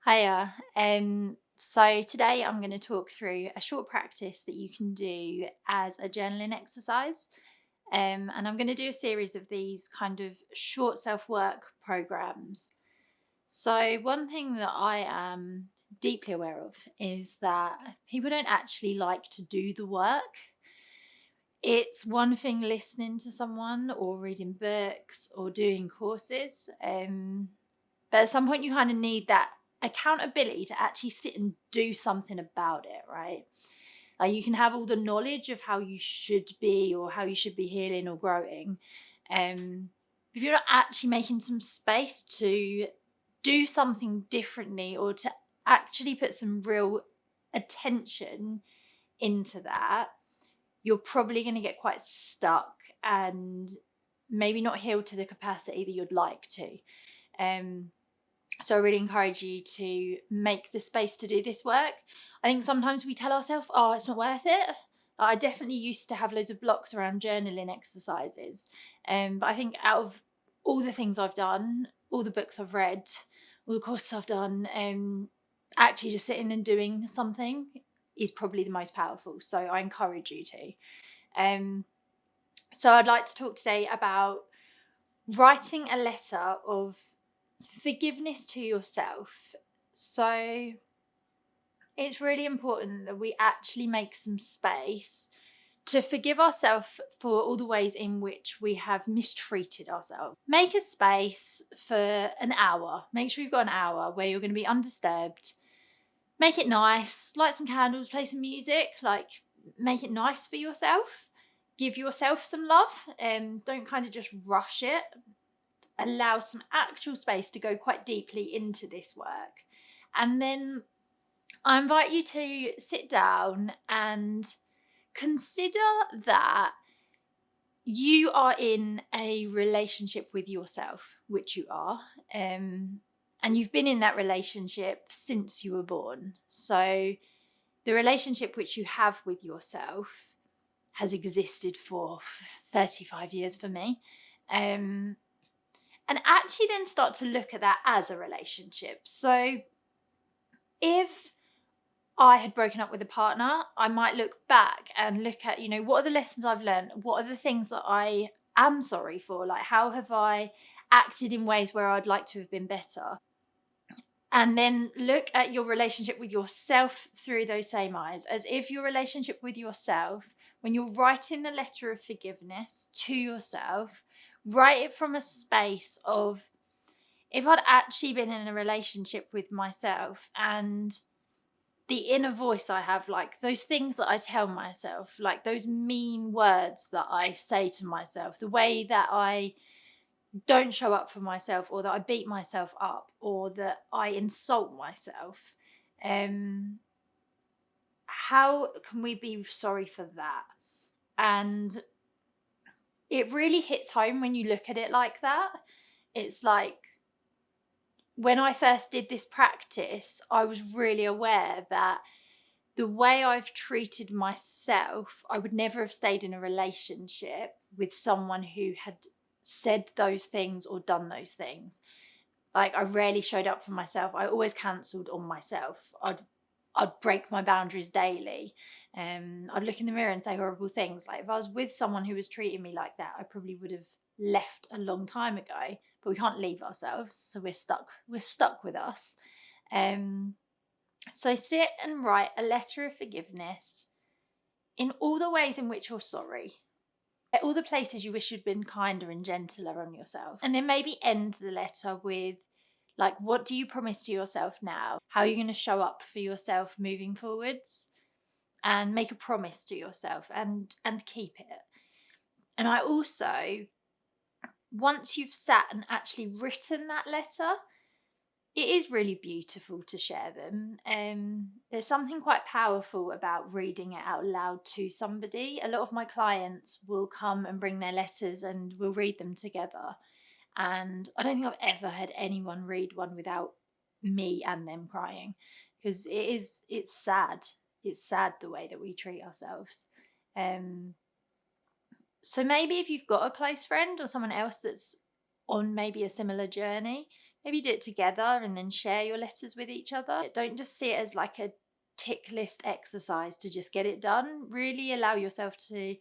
Hiya. So today I'm going to talk through a short practice that you can do as a journaling exercise. And I'm going to do a series of these kind of short self work programs. So, one thing that I am deeply aware of is that people don't actually like to do the work. It's one thing listening to someone or reading books or doing courses. But at some point, you kind of need that accountability to actually sit and do something about it, right? Like you can have all the knowledge of how you should be or how you should be healing or growing. Um, if you're not actually making some space to do something differently or to actually put some real attention into that, you're probably going to get quite stuck and maybe not heal to the capacity that you'd like to. Um, so I really encourage you to make the space to do this work. I think sometimes we tell ourselves, oh, it's not worth it. I definitely used to have loads of blocks around journaling exercises. But I think out of all the things I've done, all the books I've read, all the courses I've done, actually just sitting and doing something is probably the most powerful. So I encourage you to. So I'd like to talk today about writing a letter of forgiveness to yourself. So it's really important that we actually make some space to forgive ourselves for all the ways in which we have mistreated ourselves. Make a space for an hour. Make sure you've got an hour where you're going to be undisturbed. Make it nice. Light some candles, play some music. Make it nice for yourself. Give yourself some love. Don't kind of just rush it. Allow some actual space to go quite deeply into this work. And then I invite you to sit down and consider that you are in a relationship with yourself, which you are, and you've been in that relationship since you were born. So the relationship which you have with yourself has existed for 35 years for me. And actually then start to look at that as a relationship. So if I had broken up with a partner, I might look back and look at, what are the lessons I've learned? What are the things that I am sorry for? Like, how have I acted in ways where I'd like to have been better? And then look at your relationship with yourself through those same eyes, as if your relationship with yourself, when you're writing the letter of forgiveness to yourself, write it from a space of, if I'd actually been in a relationship with myself and the inner voice I have, like those things that I tell myself, like those mean words that I say to myself, the way that I don't show up for myself, or that I beat myself up, or that I insult myself, how can we be sorry for that? And it really hits home when you look at it like that. It's like, when I first did this practice, I was really aware that the way I've treated myself, I would never have stayed in a relationship with someone who had said those things or done those things. Like, I rarely showed up for myself. I always cancelled on myself. I'd break my boundaries daily. I'd look in the mirror and say horrible things. Like, if I was with someone who was treating me like that, I probably would have left a long time ago. But we can't leave ourselves, so we're stuck. We're stuck with us. So sit and write a letter of forgiveness in all the ways in which you're sorry. At all the places you wish you'd been kinder and gentler on yourself. And then maybe end the letter with, like, what do you promise to yourself now? How are you going to show up for yourself moving forwards? And make a promise to yourself and keep it. And I also, once you've sat and actually written that letter, it is really beautiful to share them. There's something quite powerful about reading it out loud to somebody. A lot of my clients will come and bring their letters and we'll read them together. And I don't think I've ever had anyone read one without me and them crying, because it's sad. It's sad the way that we treat ourselves. So maybe if you've got a close friend or someone else that's on maybe a similar journey, maybe do it together and then share your letters with each other. Don't just see it as like a tick list exercise to just get it done. Really allow yourself to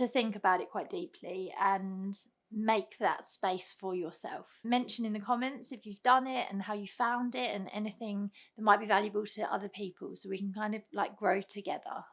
think about it quite deeply and make that space for yourself. Mention in the comments if you've done it and how you found it and anything that might be valuable to other people, so we can kind of like grow together.